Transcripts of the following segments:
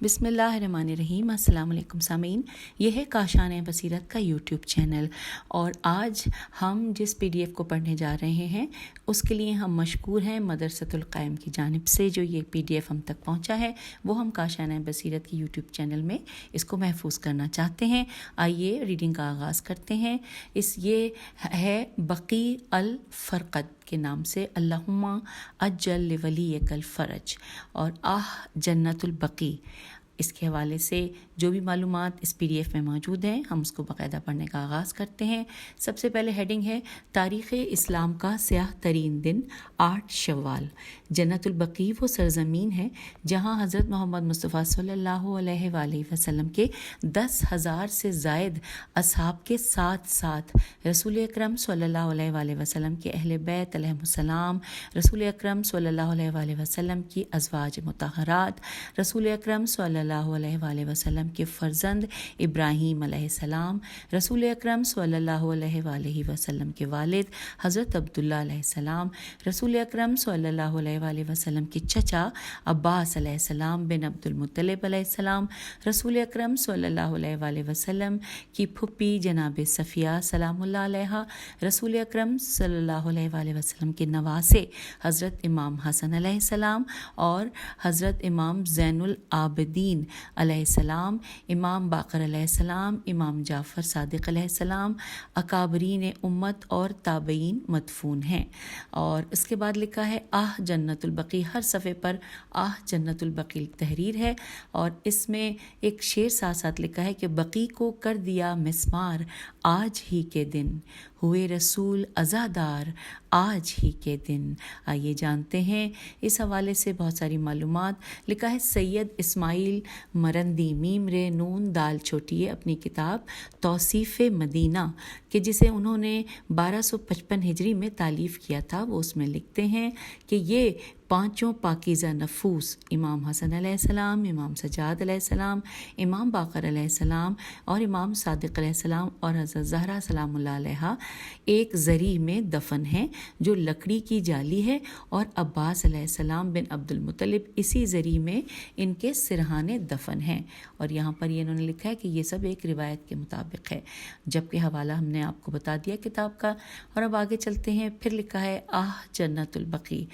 بسم اللہ الرحمن الرحیم۔ السلام علیکم سامعین، یہ ہے کاشان بصیرت کا یوٹیوب چینل، اور آج ہم جس پی ڈی ایف کو پڑھنے جا رہے ہیں اس کے لیے ہم مشکور ہیں مدرسۃ القائم کی جانب سے جو یہ پی ڈی ایف ہم تک پہنچا ہے، وہ ہم کاشان بصیرت کی یوٹیوب چینل میں اس کو محفوظ کرنا چاہتے ہیں۔ آئیے ریڈنگ کا آغاز کرتے ہیں۔ یہ ہے بقی الفرقد کے نام سے، اللہم اجل لولیک الفرج، اور جنت البقی، اس کے حوالے سے جو بھی معلومات اس پی ڈی ایف میں موجود ہیں ہم اس کو باقاعدہ پڑھنے کا آغاز کرتے ہیں۔ سب سے پہلے ہیڈنگ ہے تاریخ اسلام کا سیاہ ترین دن 8 شوال۔ جنت البقی وہ سرزمین ہے جہاں حضرت محمد مصطفیٰ صلی اللہ علیہ وآلہ وسلم کے 10,000 سے زائد اصحاب کے ساتھ ساتھ رسول اکرم صلی اللہ علیہ وآلہ وسلم کے اہل بیت علیہم السلام، رسول اکرم صلی اللہ علیہ وآلہ وسلم کی ازواج مطہرات، رسول اکرم صلی اللہ علیہ وآلہ وسلم کے فرزند ابراہیم علیہ السلام، رسول اکرم صلی اللہ علیہ وآلہ وسلم کے والد حضرت عبداللہ علیہ السلام، رسول اکرم صلی اللہ علیہ وآلہ وسلم کے چچا عباس علیہ السلام بن عبد المطلب علیہ السلام، رسول اکرم صلی اللہ علیہ وآلہ وسلم کی پھپھی جناب صفیہ سلام اللہ علیہا، رسول اکرم صلی اللہ علیہ وآلہ وسلم کے نواسے حضرت امام حسن علیہ السلام اور حضرت امام زین العابدین علیہ السلام، امام باقر علیہ السلام، امام جعفر صادق علیہ السلام، اکابرین امت اور تابعین مدفون ہیں۔ اور اس کے بعد لکھا ہے جنت البقی، ہر صفحے پر جنت البقی تحریر ہے، اور اس میں ایک شعر ساتھ ساتھ لکھا ہے کہ بقی کو کر دیا مسمار آج ہی کے دن، ہوئے رسول عزادار آج ہی کے دن۔ آئیے جانتے ہیں اس حوالے سے بہت ساری معلومات۔ لکھا ہے سید اسماعیل مرندی میم رے نون دال چھوٹی اپنی کتاب توصیف مدینہ کہ جسے انہوں نے 1255 ہجری میں تالیف کیا تھا، وہ اس میں لکھتے ہیں کہ یہ پانچوں پاکیزہ نفوس امام حسن علیہ السلام، امام سجاد علیہ السلام، امام باقر علیہ السلام اور امام صادق علیہ السلام اور حضرت زہرا سلام اللہ علیہا ایک زری میں دفن ہیں جو لکڑی کی جالی ہے، اور عباس علیہ السلام بن عبد المطلب اسی زری میں ان کے سرہانے دفن ہیں۔ اور یہاں پر یہ انہوں نے لکھا ہے کہ یہ سب ایک روایت کے مطابق ہے، جبکہ حوالہ ہم نے آپ کو بتا دیا کتاب کا۔ اور اب آگے چلتے ہیں۔ پھر لکھا ہے جنت البقی،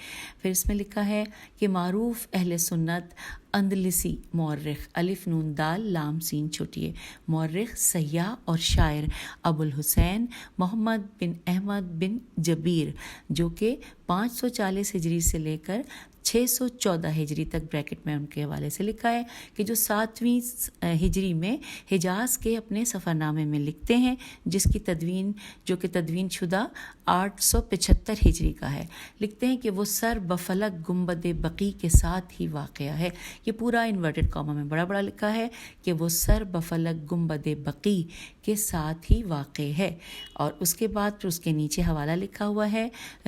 پھر اس میں لکھا ہے کہ معروف اہل سنت اندلسی مورخ الف نون دال لام سین چھوٹیے مورخ سیاح اور شاعر ابو الحسین محمد بن احمد بن جبیر، جو کہ 540 ہجری سے لے کر 614 ہجری تک بریکٹ میں ان کے حوالے سے لکھا ہے کہ جو 7ویں ہجری میں حجاز کے اپنے سفر نامے میں لکھتے ہیں، جس کی تدوین جو کہ تدوین شدہ 875 ہجری کا ہے، لکھتے ہیں کہ وہ سر بفلک گنبد بقی کے ساتھ ہی واقع ہے۔ یہ پورا انورٹڈ کاما میں بڑا بڑا لکھا ہے کہ وہ سر بفلک گنبد بقی کے ساتھ ہی واقع ہے۔ اور اس کے بعد پھر اس کے نیچے حوالہ لکھا ہوا ہے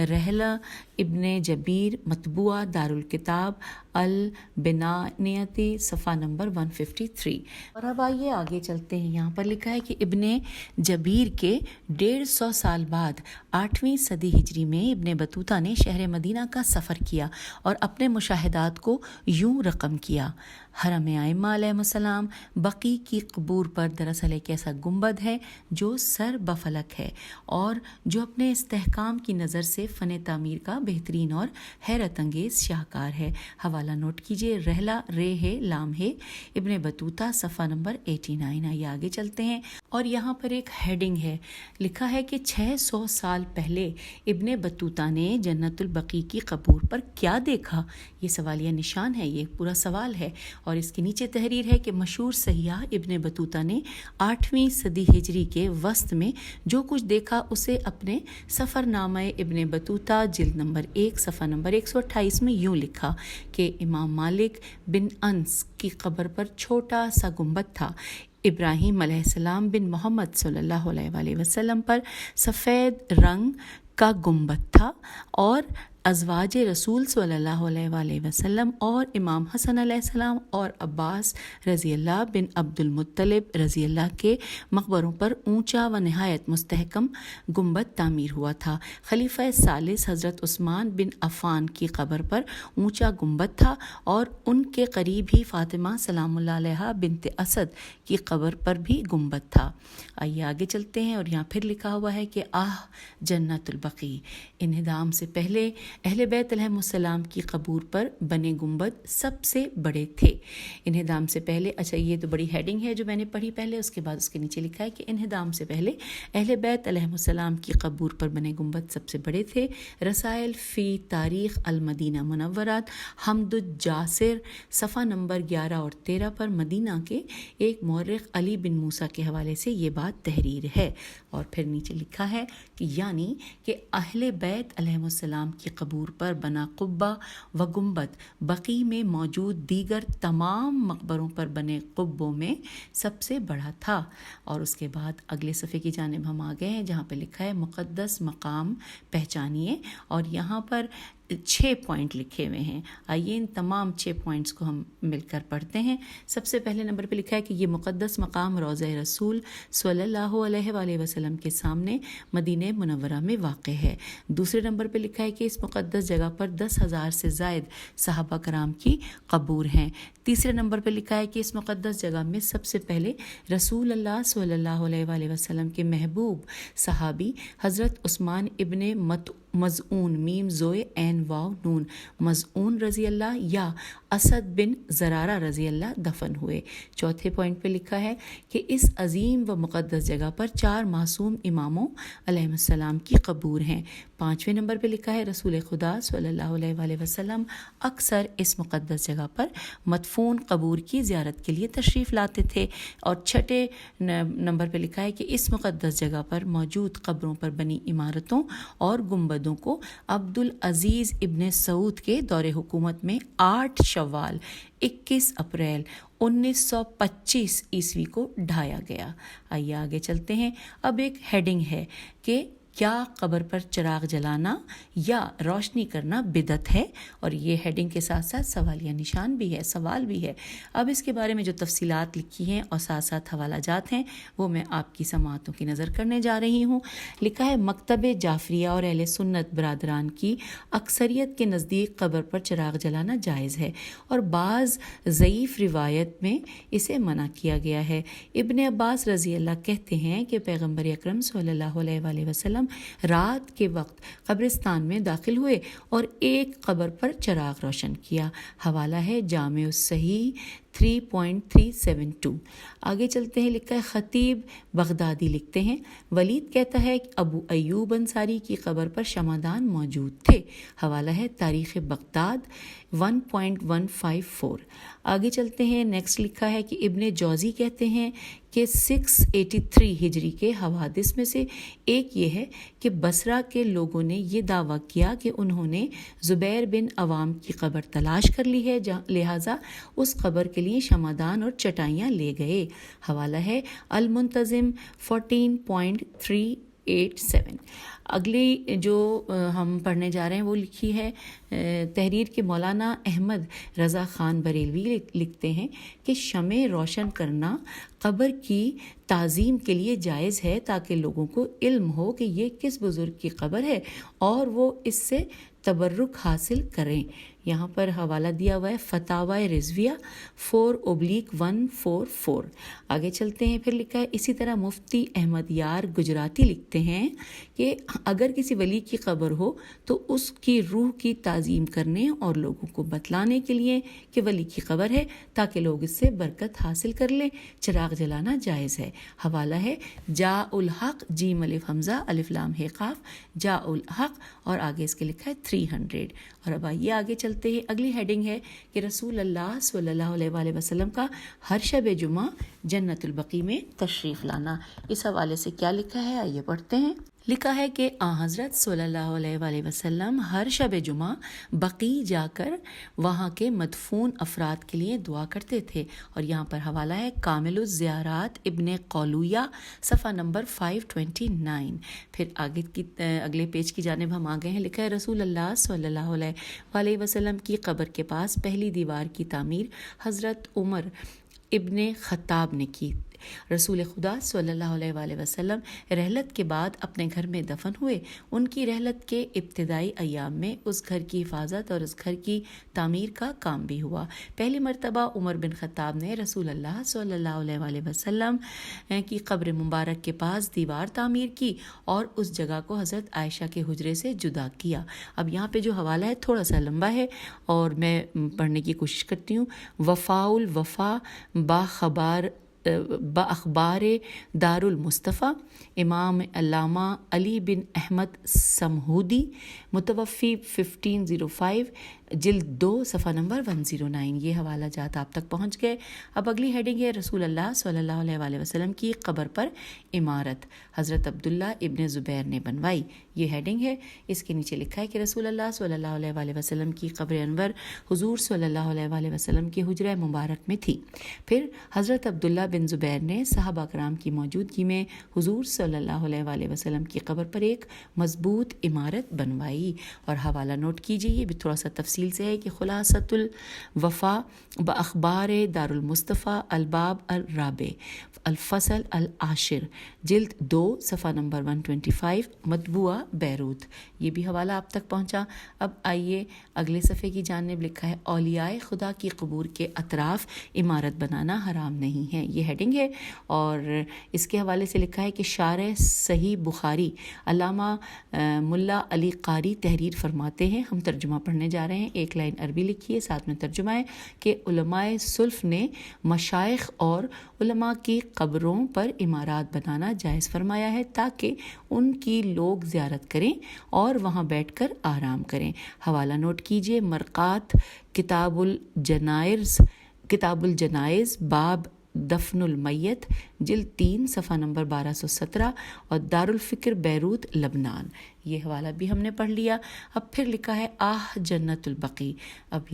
رحلہ ابن جبیر مطبوعہ دارالکتاب البنانیتی صفحہ نمبر 153۔ اور اب آئیے آگے چلتے ہیں۔ یہاں پر لکھا ہے کہ ابن جبیر کے 150 سال بعد 8ویں صدی ہجری میں ابن بطوطہ نے شہر مدینہ کا سفر کیا اور اپنے مشاہدات کو یوں رقم کیا۔ حرم ائمہ علیہ السلام بقی کی قبور پر دراصل ایک ایسا گنبد ہے جو سر بفلک ہے اور جو اپنے استحکام کی نظر سے فن تعمیر کا بہترین اور حیرت انگیز شاہکار ہے۔ حوالہ نوٹ کیجیے، رحلہ رے ہے لام ہے ابن بطوطہ صفحہ نمبر 89۔ آئیے آگے چلتے ہیں۔ اور یہاں پر ایک ہیڈنگ ہے، لکھا ہے کہ 600 سال پہلے ابن بطوطہ نے جنت البقی کی قبور پر کیا دیکھا؟ یہ سوالیہ نشان ہے، یہ پورا سوال ہے۔ اور اس کے نیچے تحریر ہے کہ مشہور سیاح ابن بطوطہ نے 8ویں صدی ہجری کے وسط میں جو کچھ دیکھا اسے اپنے سفر نامہ ابن بطوطہ جلد نمبر 1 صفحہ نمبر 128 میں یوں لکھا کہ امام مالک بن انس کی قبر پر چھوٹا سا گنبد تھا، ابراہیم علیہ السلام بن محمد صلی اللہ علیہ وآلہ وسلم پر سفید رنگ کا گنبد تھا، اور ازواج رسول صلی اللہ علیہ وسلم اور امام حسن علیہ السلام اور عباس رضی اللہ بن عبد المطلب رضی اللہ کے مقبروں پر اونچا و نہایت مستحکم گنبد تعمیر ہوا تھا۔ خلیفہ ثالث حضرت عثمان بن عفان کی قبر پر اونچا گنبد تھا اور ان کے قریب ہی فاطمہ سلام اللہ علیہا بنت اسد کی قبر پر بھی گنبد تھا۔ آئیے آگے چلتے ہیں، اور یہاں پھر لکھا ہوا ہے کہ جنت البقیع، انہدام سے پہلے اہل بیت علیہم السلام کی قبور پر بنے گنبد سب سے بڑے تھے۔ انہدام سے پہلے، اچھا یہ تو بڑی ہیڈنگ ہے جو میں نے پڑھی پہلے، اس کے بعد اس کے نیچے لکھا ہے کہ انہدام سے پہلے اہل بیت علیہم السلام کی قبور پر بنے گنبد سب سے بڑے تھے۔ رسائل فی تاریخ المدینہ منورات حمد الجاسر صفحہ نمبر 11 اور 13 پر مدینہ کے ایک مورخ علی بن موسیٰ کے حوالے سے یہ بات تحریر ہے۔ اور پھر نیچے لکھا ہے کہ یعنی کہ اہل بیت علیہم السلام کی قبور پر بنا قبہ و گنبد بقیع میں موجود دیگر تمام مقبروں پر بنے قبوں میں سب سے بڑا تھا۔ اور اس کے بعد اگلے صفحے کی جانب ہم آ گئے ہیں جہاں پہ لکھا ہے مقدس مقام پہچانیے، اور یہاں پر 6 پوائنٹ لکھے ہوئے ہیں۔ آئیے ان تمام 6 پوائنٹس کو ہم مل کر پڑھتے ہیں۔ سب سے پہلے نمبر پہ لکھا ہے کہ یہ مقدس مقام روضہ رسول صلی اللہ علیہ وآلہ وسلم کے سامنے مدینہ منورہ میں واقع ہے۔ دوسرے نمبر پہ لکھا ہے کہ اس مقدس جگہ پر 10,000 سے زائد صحابہ کرام کی قبور ہیں۔ تیسرے نمبر پہ لکھا ہے کہ اس مقدس جگہ میں سب سے پہلے رسول اللہ صلی اللہ علیہ وآلہ وسلم کے محبوب صحابی حضرت عثمان ابن مظعون میم زوئے عین واو نون مظعون رضی اللہ یا اسد بن زرارہ رضی اللہ دفن ہوئے۔ چوتھے پوائنٹ پہ لکھا ہے کہ اس عظیم و مقدس جگہ پر 4 معصوم اماموں علیہ السلام کی قبور ہیں۔ 5ویں نمبر پہ لکھا ہے رسول خدا صلی اللہ علیہ وآلہ وسلم اکثر اس مقدس جگہ پر مدفون قبور کی زیارت کے لیے تشریف لاتے تھے۔ اور 6 نمبر پہ لکھا ہے کہ اس مقدس جگہ پر موجود قبروں پر بنی عمارتوں اور گنبدوں کو عبدالعزیز ابن سعود کے دور حکومت میں 8 شوال 21 اپریل 1925 عیسوی کو ڈھایا گیا۔ آئیے آگے چلتے ہیں۔ اب ایک ہیڈنگ ہے کہ کیا قبر پر چراغ جلانا یا روشنی کرنا بدعت ہے، اور یہ ہیڈنگ کے ساتھ ساتھ سوالیہ نشان بھی ہے، سوال بھی ہے۔ اب اس کے بارے میں جو تفصیلات لکھی ہیں اور ساتھ ساتھ حوالہ جات ہیں وہ میں آپ کی سماعتوں کی نظر کرنے جا رہی ہوں۔ لکھا ہے مکتب جعفریہ اور اہل سنت برادران کی اکثریت کے نزدیک قبر پر چراغ جلانا جائز ہے، اور بعض ضعیف روایت میں اسے منع کیا گیا ہے۔ ابن عباس رضی اللہ کہتے ہیں کہ پیغمبر اکرم صلی اللہ علیہ وآلہ وسلم رات کے وقت قبرستان میں داخل ہوئے اور ایک قبر پر چراغ روشن کیا۔ حوالہ ہے جامع الصحیح 3.372۔ آگے چلتے ہیں۔ لکھا ہے خطیب بغدادی لکھتے ہیں ولید کہتا ہے کہ ابو ایوب انصاری کی قبر پر شمعدان موجود تھے۔ حوالہ ہے تاریخ بغداد 1.154۔ آگے چلتے ہیں۔ نیکسٹ لکھا ہے کہ ابن جوزی کہتے ہیں کہ 683 ہجری کے حوادث میں سے ایک یہ ہے کہ بصرہ کے لوگوں نے یہ دعویٰ کیا کہ انہوں نے زبیر بن عوام کی قبر تلاش کر لی ہے، لہٰذا اس قبر کے لیے شمعدان اور چٹائیاں لے گئے۔ حوالہ ہے المنتظم 14.387۔ اگلی جو ہم پڑھنے جا رہے ہیں وہ لکھی ہے تحریر کے مولانا احمد رضا خان بریلوی لکھتے ہیں کہ شمع روشن کرنا قبر کی تعظیم کے لیے جائز ہے تاکہ لوگوں کو علم ہو کہ یہ کس بزرگ کی قبر ہے اور وہ اس سے تبرک حاصل کریں۔ یہاں پر حوالہ دیا ہوا ہے فتاوی رضویہ 4/144۔ آگے چلتے ہیں۔ پھر لکھا ہے اسی طرح مفتی احمد یار گجراتی لکھتے ہیں کہ اگر کسی ولی کی قبر ہو تو اس کی روح کی تعظیم کرنے اور لوگوں کو بتلانے کے لیے کہ ولی کی قبر ہے تاکہ لوگ اس سے برکت حاصل کر لیں چراغ جلانا جائز ہے۔ حوالہ ہے جاء الحق جیم الف حمزہ الف لام ہ قاف جاء الحق، اور آگے اس کے لکھا ہے 300۔ اور اب آئیے آگے چلتے ہیں۔ اگلی ہیڈنگ ہے کہ رسول اللہ صلی اللہ علیہ وآلہ وسلم کا ہر شب جمعہ جنت البقیع میں تشریف لانا۔ اس حوالے سے کیا لکھا ہے آئیے پڑھتے ہیں۔ لکھا ہے کہ حضرت صلی اللہ علیہ وآلہ وسلم ہر شب جمعہ بقیع جا کر وہاں کے مدفون افراد کے لیے دعا کرتے تھے، اور یہاں پر حوالہ ہے کامل الزیارات ابن قولویہ صفحہ نمبر 529۔ پھر اگلے پیج کی جانب ہم آگئے ہیں۔ لکھا ہے رسول اللہ صلی اللہ علیہ وآلہ وسلم کی قبر کے پاس پہلی دیوار کی تعمیر حضرت عمر ابن خطاب نے کی۔ رسول خدا صلی اللہ علیہ وآلہ وسلم رحلت کے بعد اپنے گھر میں دفن ہوئے۔ ان کی رحلت کے ابتدائی ایام میں اس گھر کی حفاظت اور اس گھر کی تعمیر کا کام بھی ہوا۔ پہلی مرتبہ عمر بن خطاب نے رسول اللہ صلی اللہ علیہ وآلہ وسلم کی قبر مبارک کے پاس دیوار تعمیر کی اور اس جگہ کو حضرت عائشہ کے حجرے سے جدا کیا۔ اب یہاں پہ جو حوالہ ہے تھوڑا سا لمبا ہے اور میں پڑھنے کی کوشش کرتی ہوں۔ وفاء الوفا باخبار دار المصطفیٰ، امام علامہ علی بن احمد سمہودی، متوفی 1505، جلد 2 صفحہ نمبر 109۔ یہ حوالہ جات آپ تک پہنچ گئے۔ اب اگلی ہیڈنگ ہے رسول اللہ صلی اللہ علیہ وآلہ وسلم کی قبر پر عمارت حضرت عبداللہ ابن زبیر نے بنوائی، یہ ہیڈنگ ہے۔ اس کے نیچے لکھا ہے کہ رسول اللہ صلی اللہ علیہ وآلہ وسلم کی قبر انور حضور صلی اللہ علیہ وآلہ وسلم کے حجرہ مبارک میں تھی۔ پھر حضرت عبداللہ بن زبیر نے صحابہ کرام کی موجودگی میں حضور صلی اللہ علیہ وآلہ وسلم کی قبر پر ایک مضبوط عمارت بنوائی۔ اور حوالہ نوٹ کیجیے، یہ بھی تھوڑا سا تفصیل سے ہے کہ خلاصۃ الوفا باخبار دار المصطفیٰ الباب الرابع الفصل العاشر، جلد 2 صفحہ نمبر 125، مطبوعہ بیروت۔ یہ بھی حوالہ آپ تک پہنچا۔ اب آئیے اگلے صفحے کی جانب۔ لکھا ہے اولیاء خدا کی قبور کے اطراف عمارت بنانا حرام نہیں ہے، یہ ہیڈنگ ہے۔ اور اس کے حوالے سے لکھا ہے کہ شارح صحیح بخاری علامہ ملا علی قاری تحریر فرماتے ہیں، ہم ترجمہ پڑھنے جا رہے ہیں، ایک لائن عربی لکھی ہے، ساتھ میں ترجمہ ہے کہ علماء سلف نے مشائخ اور علماء کی قبروں پر عمارات بنانا جائز فرمایا ہے تاکہ ان کی لوگ زیارت کریں اور وہاں بیٹھ کر آرام کریں۔ حوالہ نوٹ کیجیے، مرقات کتاب الجنائز باب دفن المیت، جلد 3 صفحہ نمبر 1217، اور دارالفکر بیروت لبنان۔ یہ حوالہ بھی ہم نے پڑھ لیا۔ اب پھر لکھا ہے جنت البقیع، اب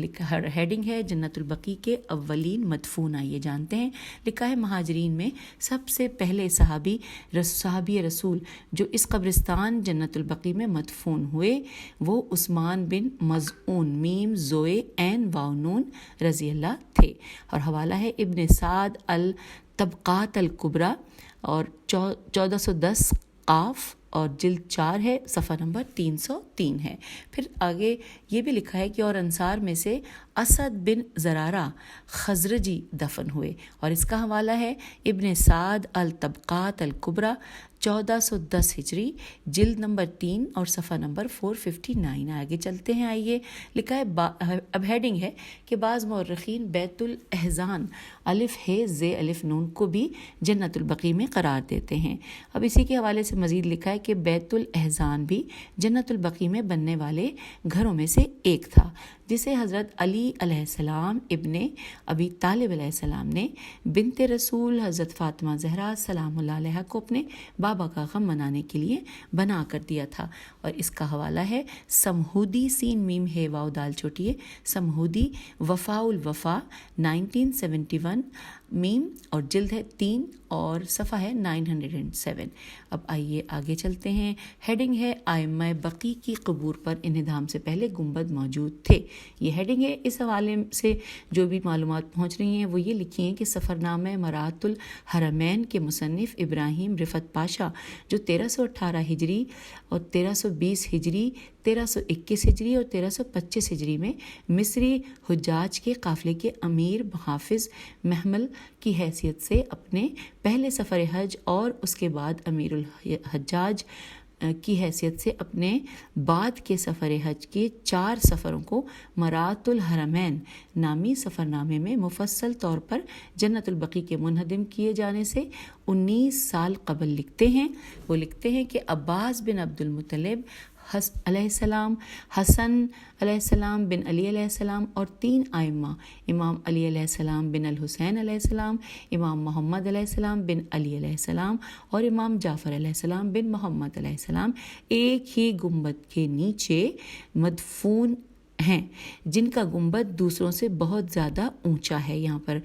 ہیڈنگ ہے جنت البقیع کے اولین مدفون، آئیے جانتے ہیں۔ لکھا ہے مہاجرین میں سب سے پہلے صحابی رسول جو اس قبرستان جنت البقیع میں مدفون ہوئے وہ عثمان بن مظعون میم زوئے عین واو نون رضی اللہ تھے۔ اور حوالہ ہے ابن سعد الطبقات الکبریٰ اور 1410 قاف، اور جلد 4 ہے، صفحہ نمبر 303 ہے۔ پھر آگے یہ بھی لکھا ہے کہ اور انصار میں سے اسد بن زرارہ خزرجی دفن ہوئے، اور اس کا حوالہ ہے ابن سعد الطبقات الکبریٰ 1410 ہجری، جلد نمبر 3 اور صفحہ نمبر 459۔ آگے چلتے ہیں، آئیے۔ لکھا ہے اب ہیڈنگ ہے کہ بعض مورخین بیت الاحزان الف ہے زے الف نون کو بھی جنت البقیع میں قرار دیتے ہیں۔ اب اسی کے حوالے سے مزید لکھا ہے کہ بیت الاحزان بھی جنت البقیع میں بننے والے گھروں میں سے ایک تھا، جسے حضرت علی علیہ السلام ابن ابی طالب علیہ السلام نے بنت رسول حضرت فاطمہ زہرا سلام اللہ علیہ کو اپنے بابا کا غم منانے کے لیے بنا کر دیا تھا۔ اور اس کا حوالہ ہے سمہودی سین میم ہے واو دال چھوٹی ہے، سمہودی وفاء الوفا 1971 میم، اور جلد ہے 3 اور صفحہ ہے 907۔ اب آئیے آگے چلتے ہیں۔ ہیڈنگ ہے ائمہ بقیع کی قبور پر انہدام سے پہلے گنبد موجود تھے، یہ ہیڈنگ ہے۔ اس حوالے سے جو بھی معلومات پہنچ رہی ہیں وہ یہ لکھی ہیں کہ سفرنامہ مرات الحرمین کے مصنف ابراہیم رفعت پاشا جو 1318 ہجری اور 1320 ہجری 1321 ہجری اور 1325 ہجری میں مصری حجاج کے قافلے کے امیر محافظ محمل کی حیثیت سے اپنے پہلے سفر حج اور اس کے بعد امیر الحجاج کی حیثیت سے اپنے بعد کے سفر حج کے 4 سفروں کو مرات الحرمین نامی سفرنامے میں مفصل طور پر جنت البقیع کے منہدم کیے جانے سے 19 سال قبل لکھتے ہیں۔ وہ لکھتے ہیں کہ عباس بن عبد المطلب علیہ السلام، حسن علیہ السلام بن علی علیہ السلام، اور 3 ائمہ امام علی علیہ السلام بن الحسین علیہ السلام، امام محمد علیہ السلام بن علی علیہ السلام، اور امام جعفر علیہ السلام بن محمد علیہ السلام ایک ہی گنبد کے نیچے مدفون ہیں، جن کا گنبد دوسروں سے بہت زیادہ اونچا ہے۔ یہاں پر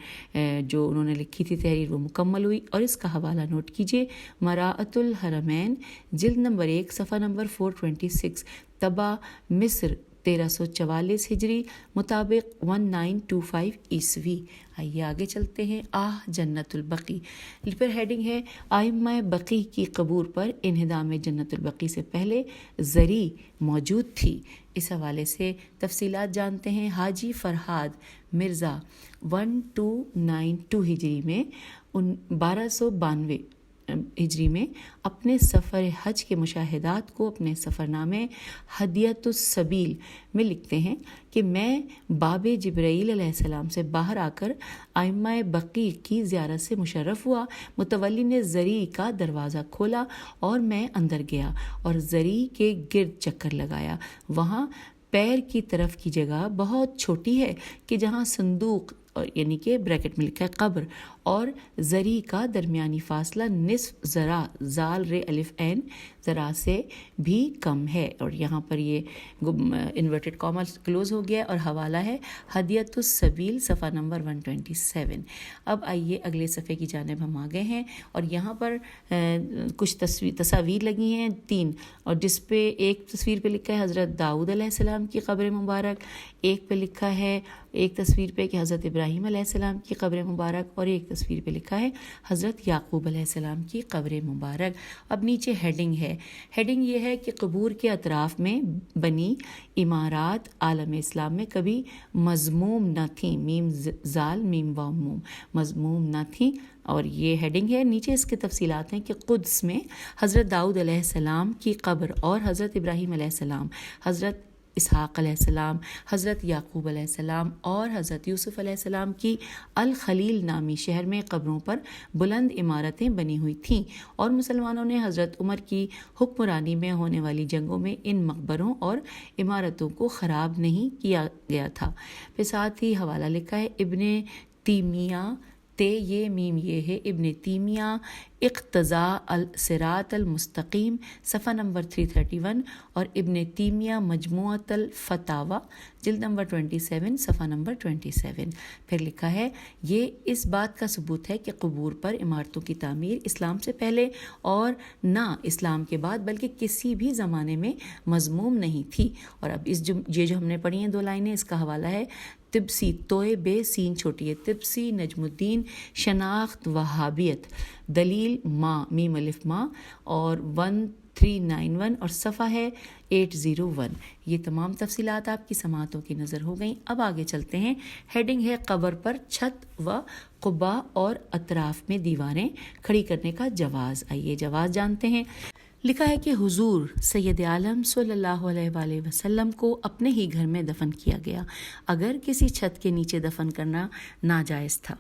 جو انہوں نے لکھی تھی تحریر وہ مکمل ہوئی، اور اس کا حوالہ نوٹ کیجیے، مراعۃ الحرمین، جلد نمبر 1، صفحہ نمبر 426، طبع مصر 1344 ہجری، مطابق 1925 عیسوی۔ آئیے آگے چلتے ہیں۔ جنت البقیع، پھر ہیڈنگ ہے ائمہ بقیع کی قبور پر انہدام جنت البقیع سے پہلے زری موجود تھی۔ اس حوالے سے تفصیلات جانتے ہیں۔ حاجی فرہاد مرزا 1292 ہجری میں 1292 ہجری میں اپنے سفر حج کے مشاہدات کو اپنے سفر نامے ہدیۃ السبیل میں لکھتے ہیں کہ میں باب جبرائیل علیہ السلام سے باہر آ کر ائمہ بقیع کی زیارت سے مشرف ہوا۔ متولی نے زری کا دروازہ کھولا اور میں اندر گیا اور زری کے گرد چکر لگایا۔ وہاں پیر کی طرف کی جگہ بہت چھوٹی ہے کہ جہاں صندوق اور یعنی کہ بریکٹ میں لکھا ہے قبر اور زری کا درمیانی فاصلہ نصف ذراع، زال ر الف عین ذراع سے بھی کم ہے، اور یہاں پر یہ انورٹڈ کاما کلوز ہو گیا، اور حوالہ ہے ہدیۃ السبیل صفحہ نمبر 127۔ اب آئیے اگلے صفحے کی جانب ہم آ گئے ہیں، اور یہاں پر کچھ تصاویر لگی ہیں 3، اور جس پہ ایک تصویر پہ لکھا ہے حضرت داؤد علیہ السلام کی قبر مبارک، ایک پہ لکھا ہے ایک تصویر پہ کہ حضرت ابراہیم علیہ السلام کی قبر مبارک، اور ایک تصویر پہ لکھا ہے حضرت یعقوب علیہ السلام کی قبر مبارک۔ اب نیچے ہیڈنگ ہے، ہیڈنگ یہ ہے کہ قبور کے اطراف میں بنی عمارات عالم اسلام میں کبھی مذموم نہ تھیں، میم زال میم واو موم، مذموم نہ تھیں، اور یہ ہیڈنگ ہے۔ نیچے اس کے تفصیلات ہیں کہ قدس میں حضرت داؤد علیہ السلام کی قبر اور حضرت ابراہیم علیہ السلام، حضرت اسحاق علیہ السلام، حضرت یعقوب علیہ السلام اور حضرت یوسف علیہ السلام کی الخلیل نامی شہر میں قبروں پر بلند عمارتیں بنی ہوئی تھیں، اور مسلمانوں نے حضرت عمر کی حکمرانی میں ہونے والی جنگوں میں ان مقبروں اور عمارتوں کو خراب نہیں کیا گیا تھا۔ پھر ساتھ ہی حوالہ لکھا ہے ابن تیمیہ، یہ میم یہ ہے، ابن تیمیہ اقتضاء الصراط المستقیم صفحہ نمبر 331، اور ابن تیمیہ مجموعۃ الفتاوی جلد نمبر 27 صفحہ نمبر 27۔ پھر لکھا ہے یہ اس بات کا ثبوت ہے کہ قبور پر عمارتوں کی تعمیر اسلام سے پہلے اور نہ اسلام کے بعد بلکہ کسی بھی زمانے میں مذموم نہیں تھی۔ اور اب یہ جو ہم نے پڑھی ہیں 2 لائنیں، اس کا حوالہ ہے طبسی، توئے بے سین چھوٹی ہے، طبسی نجم الدین شناخت وہابیت، دلیل ماں میم الف ماں، اور 1391، اور صفحہ ہے 801۔ یہ تمام تفصیلات آپ کی سماعتوں کی نظر ہو گئیں۔ اب آگے چلتے ہیں۔ ہیڈنگ ہے قبر پر چھت و قبہ اور اطراف میں دیواریں کھڑی کرنے کا جواز۔ آئیے جواز جانتے ہیں۔ لکھا ہے کہ حضور سید عالم صلی اللہ علیہ وآلہ وسلم کو اپنے ہی گھر میں دفن کیا گیا۔ اگر کسی چھت کے نیچے دفن کرنا ناجائز تھا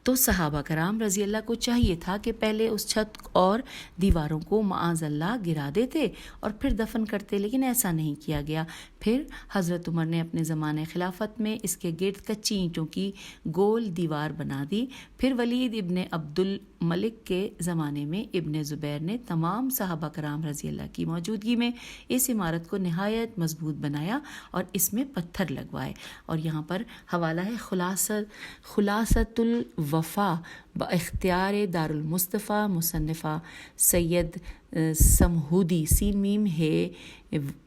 تو صحابہ کرام رضی اللہ کو چاہیے تھا کہ پہلے اس چھت اور دیواروں کو معاذ اللہ گرا دیتے اور پھر دفن کرتے، لیکن ایسا نہیں کیا گیا۔ پھر حضرت عمر نے اپنے زمانے خلافت میں اس کے گرد کچی اینٹوں کی گول دیوار بنا دی۔ پھر ولید ابن عبد الملک کے زمانے میں ابن زبیر نے تمام صحابہ کرام رضی اللہ کی موجودگی میں اس عمارت کو نہایت مضبوط بنایا اور اس میں پتھر لگوائے۔ اور یہاں پر حوالہ ہے خلاصۃ الوفا باختیار دار المصطفیٰ، مصنفہ سید سمہودی، سین میم ہے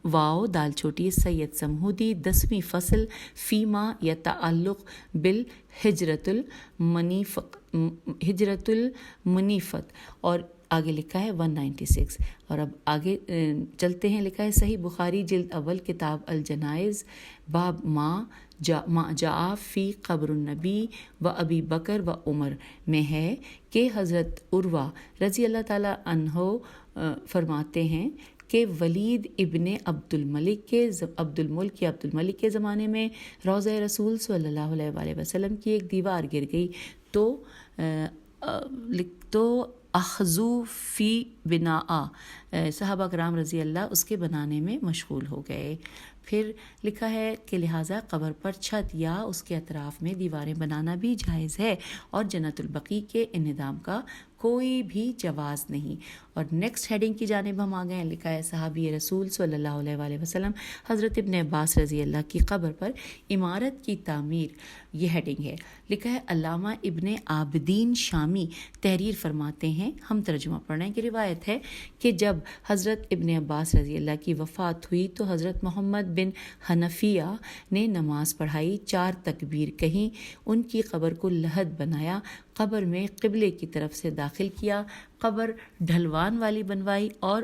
واو دال چھوٹی سید سمہودی، 10ویں فصل فیما یتعلق بالہجرت المنیفت، اور آگے لکھا ہے 196۔ اور اب آگے چلتے ہیں۔ لکھا ہے صحیح بخاری جلد اول کتاب الجنائز باب ما جاء فی قبر النبی و ابی بکر و عمر میں ہے کہ حضرت عروہ رضی اللہ تعالیٰ عنہ فرماتے ہیں کہ ولید ابن عبد الملک کے زمانے میں روضہ رسول صلی اللہ علیہ وآلہ وسلم کی ایک دیوار گر گئی تو اخذو فی بناء، صحابہ کرام رضی اللہ اس کے بنانے میں مشغول ہو گئے۔ پھر لکھا ہے کہ لہٰذا قبر پر چھت یا اس کے اطراف میں دیواریں بنانا بھی جائز ہے اور جنت البقیع کے انہدام کا کوئی بھی جواز نہیں۔ اور نیکسٹ ہیڈنگ کی جانب ہم آ گئے ہیں، لکھا ہے صحابی رسول صلی اللہ علیہ وآلہ وسلم حضرت ابن عباس رضی اللہ کی قبر پر عمارت کی تعمیر، یہ ہیڈنگ ہے۔ لکھا ہے علامہ ابن عابدین شامی تحریر فرماتے ہیں، ہم ترجمہ پڑھ رہے ہیں کہ روایت ہے کہ جب حضرت ابن عباس رضی اللہ کی وفات ہوئی تو حضرت محمد بن حنفیہ نے نماز پڑھائی، 4 تکبیر کہیں، ان کی قبر کو لحد بنایا، قبر میں قبلے کی طرف سے داخل کیا، قبر ڈھلوان والی بنوائی اور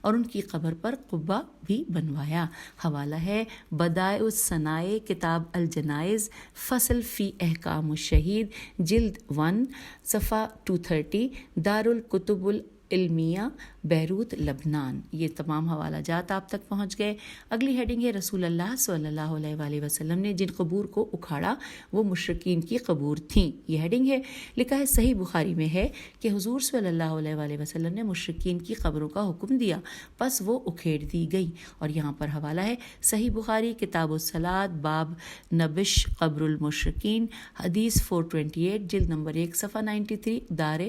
ان کی قبر پر قبہ بھی بنوایا۔ حوالہ ہے بدائع الصنائع کتاب الجنائز فصل فی احکام الشہید جلد 1 صفحہ 230 دارالکتب العلمیہ بیروت لبنان۔ یہ تمام حوالہ جات آپ تک پہنچ گئے۔ اگلی ہیڈنگ ہے رسول اللہ صلی اللہ علیہ وآلہ وسلم نے جن قبور کو اکھاڑا وہ مشرکین کی قبور تھیں، یہ ہیڈنگ ہے۔ لکھا ہے صحیح بخاری میں ہے کہ حضور صلی اللہ علیہ وآلہ وسلم نے مشرکین کی قبروں کا حکم دیا، پس وہ اکھیڑ دی گئی۔ اور یہاں پر حوالہ ہے صحیح بخاری کتاب الصلاۃ باب نبش قبر المشرکین حدیث 428 جلد نمبر 1 صفحہ 93 دار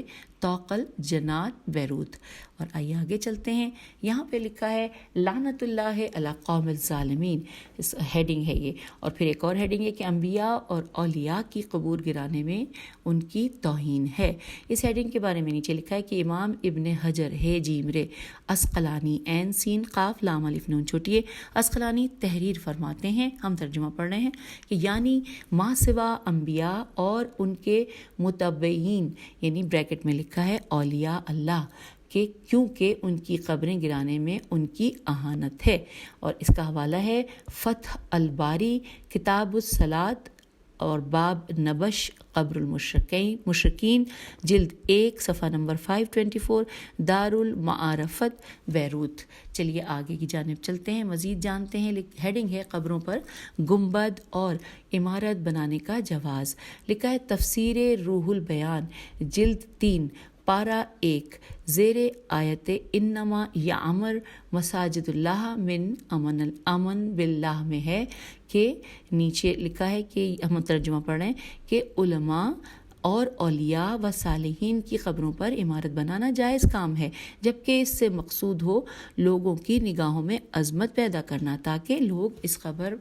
توقل جنات بیروت۔ اور آئیے آگے چلتے ہیں، یہاں پہ لکھا ہے لعنت اللہ علی قوم الظالمین، اس ہیڈنگ ہے یہ۔ اور پھر ایک اور ہیڈنگ ہے کہ انبیاء اور اولیاء کی قبور گرانے میں ان کی توہین ہے۔ اس ہیڈنگ کے بارے میں نیچے لکھا ہے کہ امام ابن حجر ہے جیمرے عسقلانی عین سین قاف لام الف نون چھوٹیے عسقلانی تحریر فرماتے ہیں، ہم ترجمہ پڑھ رہے ہیں کہ یعنی ما سوا انبیاء اور ان کے متبعین، یعنی بریکٹ میں لکھا ہے اولیاء اللہ کہ کیونکہ ان کی قبریں گرانے میں ان کی اہانت ہے۔ اور اس کا حوالہ ہے فتح الباری کتاب الصلاۃ اور باب نبش قبر المشرکین جلد 1 صفحہ نمبر 524 دار المعارفت بیروت۔ چلیے آگے کی جانب چلتے ہیں، مزید جانتے ہیں۔ ہیڈنگ ہے قبروں پر گنبد اور عمارت بنانے کا جواز۔ لکھا ہے تفسیر روح البیان جلد 3 پارہ 1 زیر آیت انما یعمر مساجد اللہ من امن باللہ میں ہے کہ نیچے لکھا ہے کہ ہم ترجمہ پڑھ رہے ہیں کہ علماء اور اولیاء و صالحین کی قبروں پر عمارت بنانا جائز کام ہے، جبکہ اس سے مقصود ہو لوگوں کی نگاہوں میں عظمت پیدا کرنا تاکہ لوگ اس قبر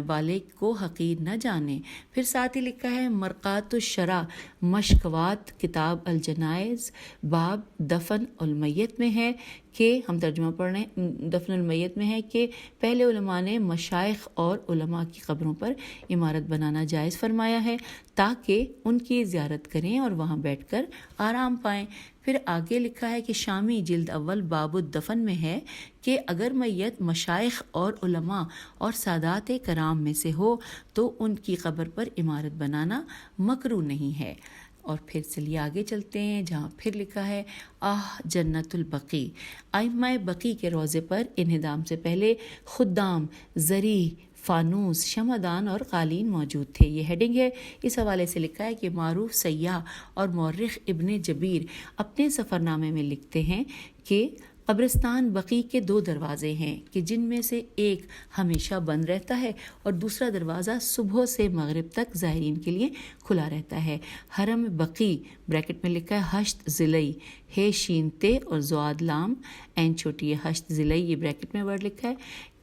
والے کو حقیر نہ جانیں۔ پھر ساتھ ہی لکھا ہے مرقات الشرع مشکوات کتاب الجنائز باب دفن المیت میں ہے کہ ہم ترجمہ پڑھ رہے ہیں، دفن المیت میں ہے کہ پہلے علماء نے مشائخ اور علماء کی قبروں پر عمارت بنانا جائز فرمایا ہے تاکہ ان کی زیارت کریں اور وہاں بیٹھ کر آرام پائیں۔ پھر آگے لکھا ہے کہ شامی جلد اول باب الدفن میں ہے کہ اگر میت مشائخ اور علماء اور سادات کرام میں سے ہو تو ان کی قبر پر عمارت بنانا مکروہ نہیں ہے۔ اور پھر چلیے آگے چلتے ہیں جہاں پھر لکھا ہے جنت البقیع، ائمہ بقیع کے روضے پر انہدام سے پہلے خدام، زری، فانوس، شمعدان اور قالین موجود تھے، یہ ہیڈنگ ہے۔ اس حوالے سے لکھا ہے کہ معروف سیاح اور مورخ ابن جبیر اپنے سفر نامے میں لکھتے ہیں کہ قبرستان بقیع کے 2 دروازے ہیں کہ جن میں سے ایک ہمیشہ بند رہتا ہے اور دوسرا دروازہ صبح سے مغرب تک زائرین کے لیے کھلا رہتا ہے۔ حرم بقیع بریکٹ میں لکھا ہے ہشت ضلعی ہے شین تے اور زواد لام این چھوٹی ہے ہشت ضلعی، یہ بریکٹ میں ورڈ لکھا ہے۔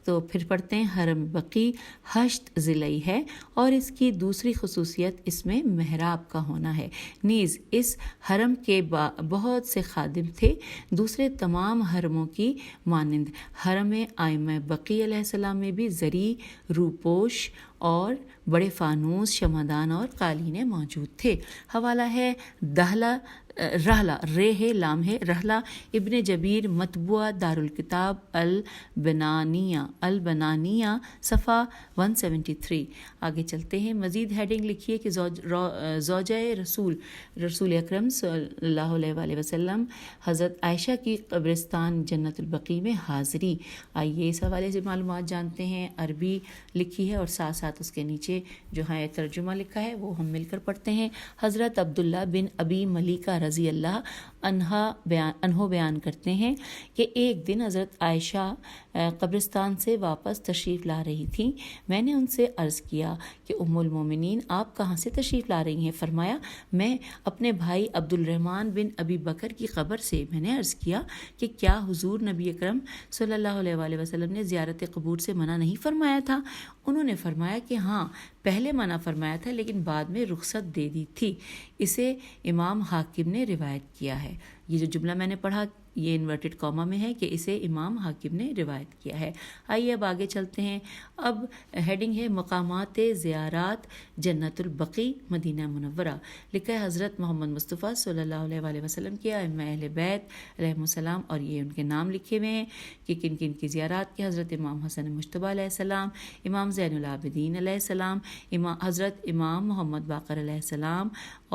تو پھر پڑھتے ہیں حرم بقیع ہشت ضلعی ہے اور اس کی دوسری خصوصیت اس میں محراب کا ہونا ہے، نیز اس حرم کے بہت سے خادم تھے دوسرے تمام حرموں کی مانند۔ حرم ائمہ بقیع علیہ السلام میں بھی زری، روپوش اور بڑے فانوس، شمعدان اور قالینیں موجود تھے۔ حوالہ ہے رحلہ ہے لام ہے رحلہ ابن جبیر مطبوعہ دارالکتاب البنانیہ صفحہ 173۔ آگے چلتے ہیں، مزید ہیڈنگ لکھیے کہ زوجہ رسول اکرم صلی اللہ علیہ وآلہ وسلم حضرت عائشہ کی قبرستان جنت البقیع میں حاضری۔ آئیے اس حوالے سے معلومات جانتے ہیں، عربی لکھی ہے اور ساتھ ساتھ اس کے نیچے جو ہے ترجمہ لکھا ہے وہ ہم مل کر پڑھتے ہیں۔ حضرت عبداللہ بن ابی ملیکہ رضی اللہ عنہ بیان کرتے ہیں کہ ایک دن حضرت عائشہ قبرستان سے واپس تشریف لا رہی تھیں۔ میں نے ان سے عرض کیا کہ ام المومنین آپ کہاں سے تشریف لا رہی ہیں؟ فرمایا میں اپنے بھائی عبد الرحمن بن ابی بکر کی قبر سے۔ میں نے عرض کیا کہ کیا حضور نبی اکرم صلی اللہ علیہ وآلہ وسلم نے زیارت قبور سے منع نہیں فرمایا تھا؟ انہوں نے فرمایا کہ ہاں پہلے منع فرمایا تھا لیکن بعد میں رخصت دے دی تھی۔ اسے امام حاکم نے روایت کیا ہے۔ یہ جو جملہ میں نے پڑھا یہ انورٹڈ کاما میں ہے کہ اسے امام حاکم نے روایت کیا ہے۔ آئیے اب آگے چلتے ہیں۔ اب ہیڈنگ ہے مقامات زیارات جنت البقیع مدینہ منورہ۔ لکھا ہے حضرت محمد مصطفیٰ صلی اللہ علیہ وآلہ وسلم کے ائمہ اہل بیت علیہم السلام، اور یہ ان کے نام لکھے ہوئے ہیں کہ کن کن کی زیارات کی۔ حضرت امام حسن مجتبیٰ علیہ السلام، امام زین العابدین علیہ السلام، حضرت امام محمد باقر علیہ السلام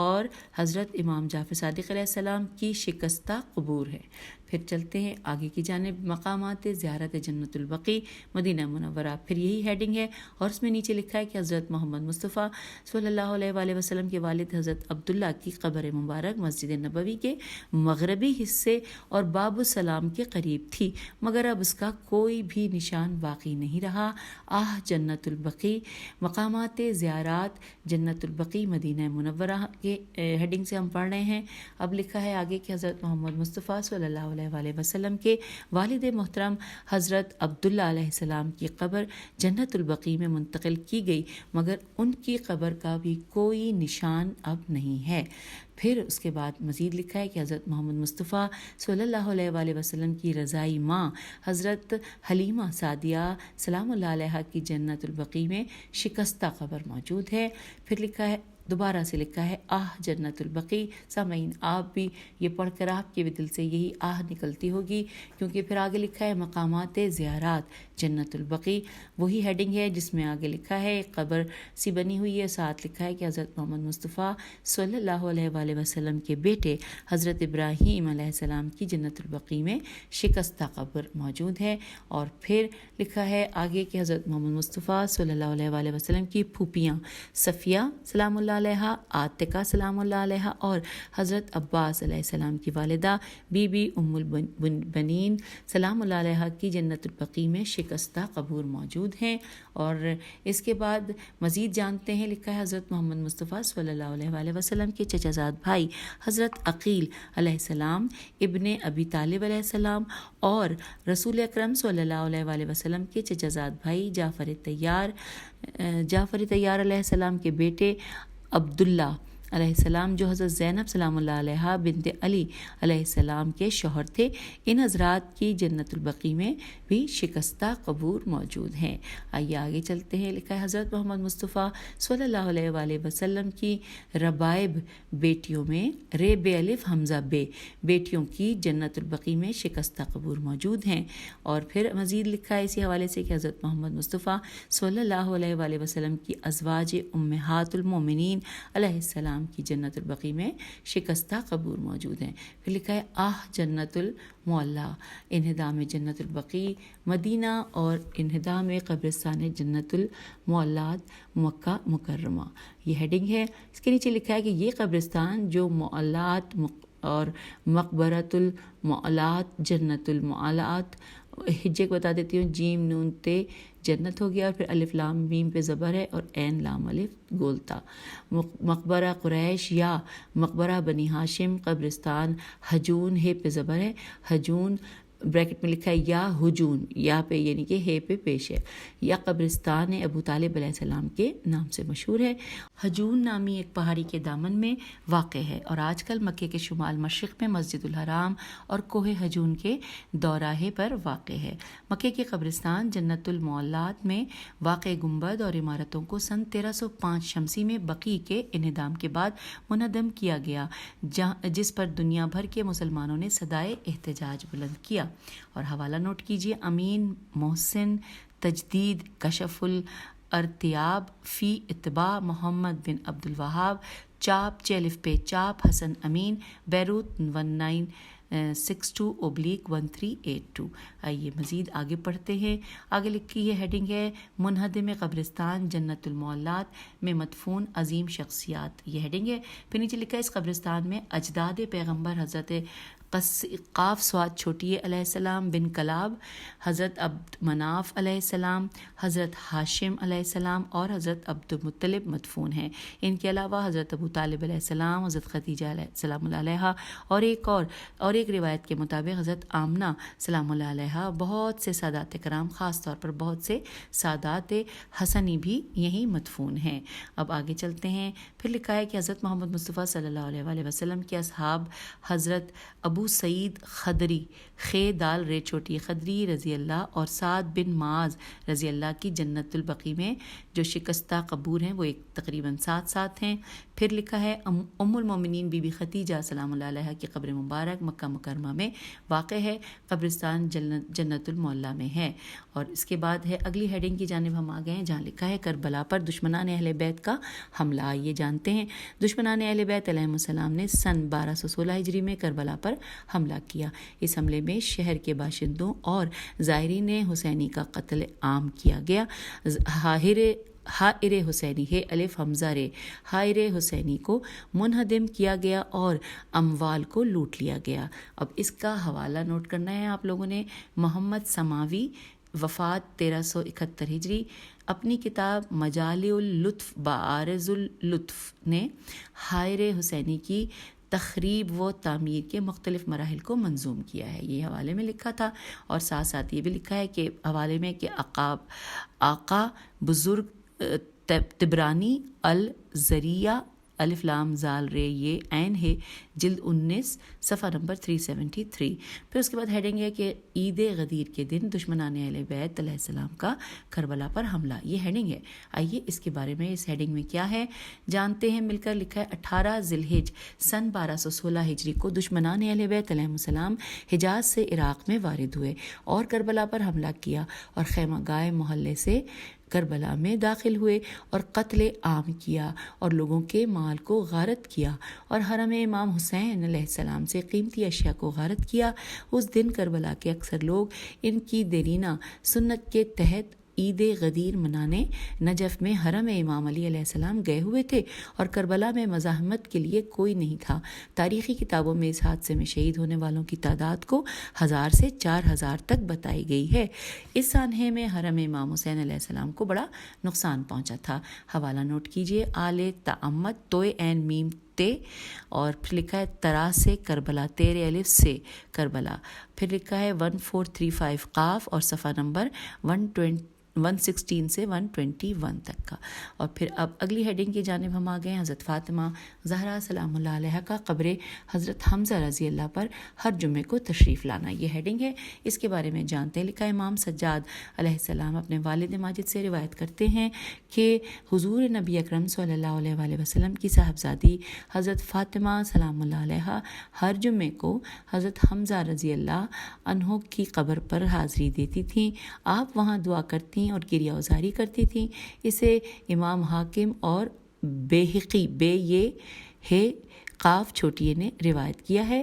اور حضرت امام جعفر صادق علیہ السلام کی شکستہ قبور ہے۔ پھر چلتے ہیں آگے کی جانب، مقامات زیارت جنت البقیع مدینہ منورہ۔ پھر یہی ہیڈنگ ہے اور اس میں نیچے لکھا ہے کہ حضرت محمد مصطفیٰ صلی اللہ علیہ وآلہ وسلم کے والد حضرت عبداللہ کی قبر مبارک مسجد نبوی کے مغربی حصے اور باب السلام کے قریب تھی، مگر اب اس کا کوئی بھی نشان باقی نہیں رہا۔ جنت البقیع، مقامات زیارات جنت البقیع مدینہ منورہ کے ہیڈنگ سے ہم پڑھ رہے ہیں۔ اب لکھا ہے آگے کہ حضرت محمد مصطفیٰ صلی اللہ علیہ وآلہ وسلم کے والد محترم حضرت عبداللہ علیہ السلام کی قبر جنت البقیع میں منتقل کی گئی، مگر ان کی قبر کا بھی کوئی نشان اب نہیں ہے۔ پھر اس کے بعد مزید لکھا ہے کہ حضرت محمد مصطفیٰ صلی اللہ علیہ وآلہ وسلم کی رضائی ماں حضرت حلیمہ سعدیہ سلام اللہ علیہ کی جنت البقیع میں شکستہ قبر موجود ہے۔ پھر لکھا ہے دوبارہ سے لکھا ہے جنت البقیع۔ سامعین آپ بھی یہ پڑھ کر آپ کے بھی دل سے یہی نکلتی ہوگی، کیونکہ پھر آگے لکھا ہے مقامات زیارات جنت البقیع، وہی ہیڈنگ ہے جس میں آگے لکھا ہے قبر سی بنی ہوئی ہے، ساتھ لکھا ہے کہ حضرت محمد مصطفیٰ صلی اللہ علیہ وآلہ وسلم کے بیٹے حضرت ابراہیم علیہ السلام کی جنت البقیع میں شکستہ قبر موجود ہے۔ اور پھر لکھا ہے آگے کہ حضرت محمد مصطفیٰ صلی اللہ علیہ وآلہ وسلم کی پھوپھیاں صفیہ سلام اللہ علیہ، عاتقہ سلام اللہ علیہ اور حضرت عباس علیہ السلام کی والدہ بی بی ام البنین سلام اللہ علیہ کی جنت البقیع میں شکستہ قبور موجود ہیں۔ اور اس کے بعد مزید جانتے ہیں، لکھا ہے حضرت محمد مصطفیٰ صلی اللہ علیہ وآلہ وسلم کے چچا زاد بھائی حضرت عقیل علیہ السلام ابن ابی طالب علیہ السلام اور رسول اکرم صلی اللہ علیہ وآلہ وسلم کے چچا زاد بھائی جعفر طیار علیہ السلام کے بیٹے عبداللہ علیہ السلام جو حضرت زینب سلام اللہ علیہ بنت علی علیہ السلام کے شوہر تھے، ان حضرات کی جنت البقیع میں بھی شکستہ قبور موجود ہیں۔ آئیے آگے چلتے ہیں، لکھا ہے حضرت محمد مصطفیٰ صلی اللہ علیہ وآلہ وسلم کی ربائب بیٹیوں میں بے الف حمزہ بے بیٹیوں کی جنت البقیع میں شکستہ قبور موجود ہیں۔ اور پھر مزید لکھا ہے اسی حوالے سے کہ حضرت محمد مصطفیٰ صلی اللہ علیہ وآلہ وسلم کی ازواج امہات المومنین علیہ السلام کی جنت البقیع میں شکستہ قبور موجود ہیں۔ پھر لکھا ہے جنت المعلیٰ، انہدام جنت البقیع مدینہ اور انہدام قبرستان جنت المعلیٰ مکہ مکرمہ، یہ ہیڈنگ ہے۔ اس کے نیچے لکھا ہے کہ یہ قبرستان جو معلیٰ اور مقبرۃ المعلیٰ جنت المعلیٰ، ہجے کو بتا دیتی ہوں، جیم نون تے جنت ہو گیا، اور پھر الف لام میم پہ زبر ہے اور عین لام الف گولتا، مقبرہ قریش یا مقبرہ بنی ہاشم قبرستان ہجون، ہے پہ زبر ہے، ہجون بریکٹ میں لکھا ہے یا ہجون، یا پہ یعنی کہ ہے پہ پیش ہے، یا قبرستان ابو طالب علیہ السلام کے نام سے مشہور ہے۔ ہجون نامی ایک پہاڑی کے دامن میں واقع ہے اور آج کل مکے کے شمال مشرق میں مسجد الحرام اور کوہ ہجون کے دوراہے پر واقع ہے۔ مکے کے قبرستان جنت المعلیٰ میں واقع گنبد اور عمارتوں کو سن 1305 شمسی میں بقیع کے انہدام کے بعد منہدم کیا گیا، جس پر دنیا بھر کے مسلمانوں نے صدائے احتجاج بلند کیا۔ اور حوالہ نوٹ کیجیے، امین محسن تجدید کشف الارتیاب فی اتباع محمد بن عبد الوہاب، چاپ 6 الف پہ چاپ حسن امین، بیروت 62/1382. آئیے مزید آگے پڑھتے ہیں. آگے لکھی یہ ہیڈنگ ہے منہدم قبرستان جنت المعلات میں مدفون عظیم شخصیات. یہ ہیڈنگ ہے. پھر نیچے لکھا ہے اس قبرستان میں اجداد پیغمبر حضرت قاف سواد چھوٹی علیہ السلام بن کلاب، حضرت عبد مناف علیہ السلام، حضرت ہاشم علیہ السلام اور حضرت عبد المطلب مدفون ہیں. ان کے علاوہ حضرت ابو طالب علیہ السلام، حضرت خدیجہ سلام اللہ علیہا اور ایک روایت کے مطابق حضرت آمنہ سلام اللہ علیہا، بہت سے سادات کرام، خاص طور پر بہت سے سادات حسنی بھی یہیں مدفون ہیں. اب آگے چلتے ہیں. پھر لکھا ہے کہ حضرت محمد مصطفیٰ صلی اللہ علیہ وسلم کے اصحاب حضرت ابو سعید خدری دال رے چھوٹی خدری رضی اللہ اور سعد بن معاذ رضی اللہ کی جنت البقیع میں جو شکستہ قبور ہیں وہ ایک تقریباً 7 ساتھ ہیں. پھر لکھا ہے ام المومنین بی بی خدیجہ سلام اللہ علیہ کی قبر مبارک مکہ مکرمہ میں واقع ہے. قبرستان جنت المعلا میں ہے. اور اس کے بعد ہے اگلی ہیڈنگ کی جانب ہم آ گئے ہیں جہاں لکھا ہے کربلا پر دشمنان اہل بیت کا حملہ. یہ جانتے ہیں دشمنان اہل بیت علیہ السلام نے سن 1216 ہجری میں کربلا پر حملہ کیا. اس حملے میں شہر کے باشندوں اور زائرین حسینی کا قتل عام کیا گیا. حائر حسینی ہے الف حمزہ رے حائر حسینی کو منہدم کیا گیا اور اموال کو لوٹ لیا گیا. اب اس کا حوالہ نوٹ کرنا ہے آپ لوگوں نے. محمد سماوی وفات 1371 ہجری اپنی کتاب مجالع اللطف بعارض اللطف نے حائر حسینی کی تخریب و تعمیر کے مختلف مراحل کو منظوم کیا ہے. یہ حوالے میں لکھا تھا اور ساتھ ساتھ یہ بھی لکھا ہے کہ حوالے میں کہ آقا بزرگ تبرانی الزریہ الف لام زال رے یہ عین ہے جلد 19 صفحہ نمبر 373. پھر اس کے بعد ہیڈنگ ہے کہ عید غدیر کے دن دشمنان اہل بیت علیہ السلام کا کربلا پر حملہ. یہ ہیڈنگ ہے. آئیے اس کے بارے میں اس ہیڈنگ میں کیا ہے جانتے ہیں مل کر. لکھا ہے 18 ذی الحج سن 1216 ہجری کو دشمنان اہل بیت علیہ السلام حجاز سے عراق میں وارد ہوئے اور کربلا پر حملہ کیا اور خیمہ گاہ محلے سے کربلا میں داخل ہوئے اور قتل عام کیا اور لوگوں کے مال کو غارت کیا اور حرم امام حسین علیہ السلام سے قیمتی اشیاء کو غارت کیا. اس دن کربلا کے اکثر لوگ ان کی دیرینہ سنت کے تحت عید غدیر منانے نجف میں حرم امام علی علیہ السلام گئے ہوئے تھے اور کربلا میں مزاحمت کے لیے کوئی نہیں تھا. تاریخی کتابوں میں اس حادثے میں شہید ہونے والوں کی تعداد کو 1000 سے 4000 تک بتائی گئی ہے. اس سانحے میں حرم امام حسین علیہ السلام کو بڑا نقصان پہنچا تھا. حوالہ نوٹ کیجیے آل تعمد توئے عین میم تے اور پھر لکھا ہے ترا سے کربلا تیرے الف سے کربلا. پھر لکھا ہے 1435 قاف اور صفحہ نمبر 116 سے 121 تک کا. اور پھر اب اگلی ہیڈنگ کی جانب ہم آ گئے. حضرت فاطمہ زہرا سلام اللہ علیہ کا قبر حضرت حمزہ رضی اللہ پر ہر جمعے کو تشریف لانا. یہ ہیڈنگ ہے. اس کے بارے میں جانتے ہیں. لکھا ہے امام سجاد علیہ السلام اپنے والد ماجد سے روایت کرتے ہیں کہ حضور نبی اکرم صلی اللہ علیہ وسلم کی صاحبزادی حضرت فاطمہ سلام اللہ علیہ ہر جمعے کو حضرت حمزہ رضی اللہ عنہ کی قبر پر حاضری دیتی تھیں. آپ وہاں دعا کرتی اور گریہ ازاری کرتی تھیں. اسے امام حاکم اور بیہقی بے یہ ہے قاف چھوٹی نے روایت کیا ہے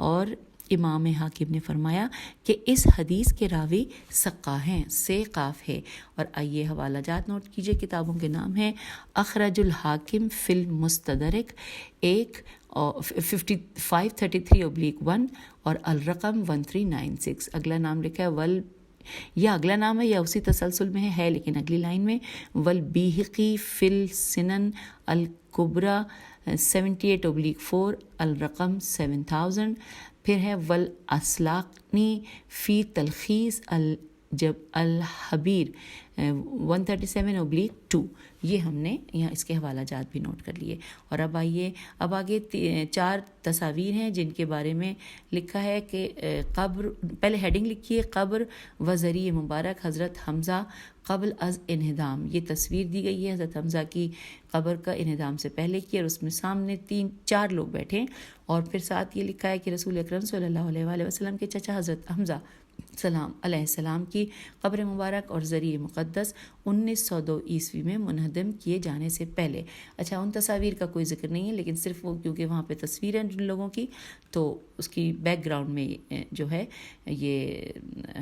اور امام حاکم نے فرمایا کہ اس حدیث کے راوی سقا ہیں سے قاف ہے. اور آئیے حوالہ جات نوٹ کیجیے. کتابوں کے نام ہیں اخرج الحاکم فی المستدرک 5533/1 اور الرقم 1396. اگلا نام لکھا ہے یا اگلا نام ہے یا اسی تسلسل میں ہے لیکن اگلی لائن میں والبیہقی فی السنن الکبریٰ 78/4 الرقم 7000. پھر ہے والاصلاقنی فی تلخیص الحبیر 137/2. یہ ہم نے یہاں اس کے حوالہ جات بھی نوٹ کر لیے. اور اب آگے 4 تصاویر ہیں جن کے بارے میں لکھا ہے کہ قبر پہلے ہیڈنگ لکھیے قبر وزری مبارک حضرت حمزہ قبل از انہدام. یہ تصویر دی گئی ہے حضرت حمزہ کی قبر کا انہدام سے پہلے کی اور اس میں سامنے 3-4 لوگ بیٹھے ہیں. اور پھر ساتھ یہ لکھا ہے کہ رسول اکرم صلی اللہ علیہ وسلم کے چچا حضرت حمزہ سلام علیہ السلام کی قبر مبارک اور ذریعہ مقدس 1902 عیسوی میں منہدم کیے جانے سے پہلے. اچھا ان تصاویر کا کوئی ذکر نہیں ہے، لیکن صرف وہ کیونکہ وہاں پہ تصویریں جن لوگوں کی تو اس کی بیک گراؤنڈ میں جو ہے یہ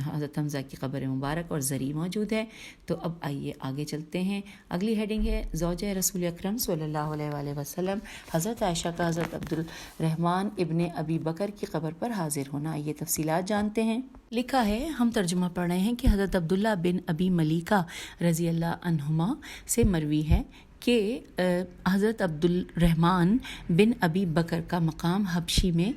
حضرت حمزہ کی قبر مبارک اور زری موجود ہے. تو اب آئیے آگے چلتے ہیں. اگلی ہیڈنگ ہے زوجہ رسول اکرم صلی اللہ علیہ وآلہ وسلم حضرت عائشہ کا حضرت عبدالرحمن ابن ابی بکر کی قبر پر حاضر ہونا. آئیے تفصیلات جانتے ہیں. لکھا ہے، ہم ترجمہ پڑھ رہے ہیں کہ حضرت عبداللہ بن ابی ملیکہ رضی اللہ عنہما سے مروی ہے کہ حضرت عبدالرحمن بن ابی بکر کا مقام حبشی میں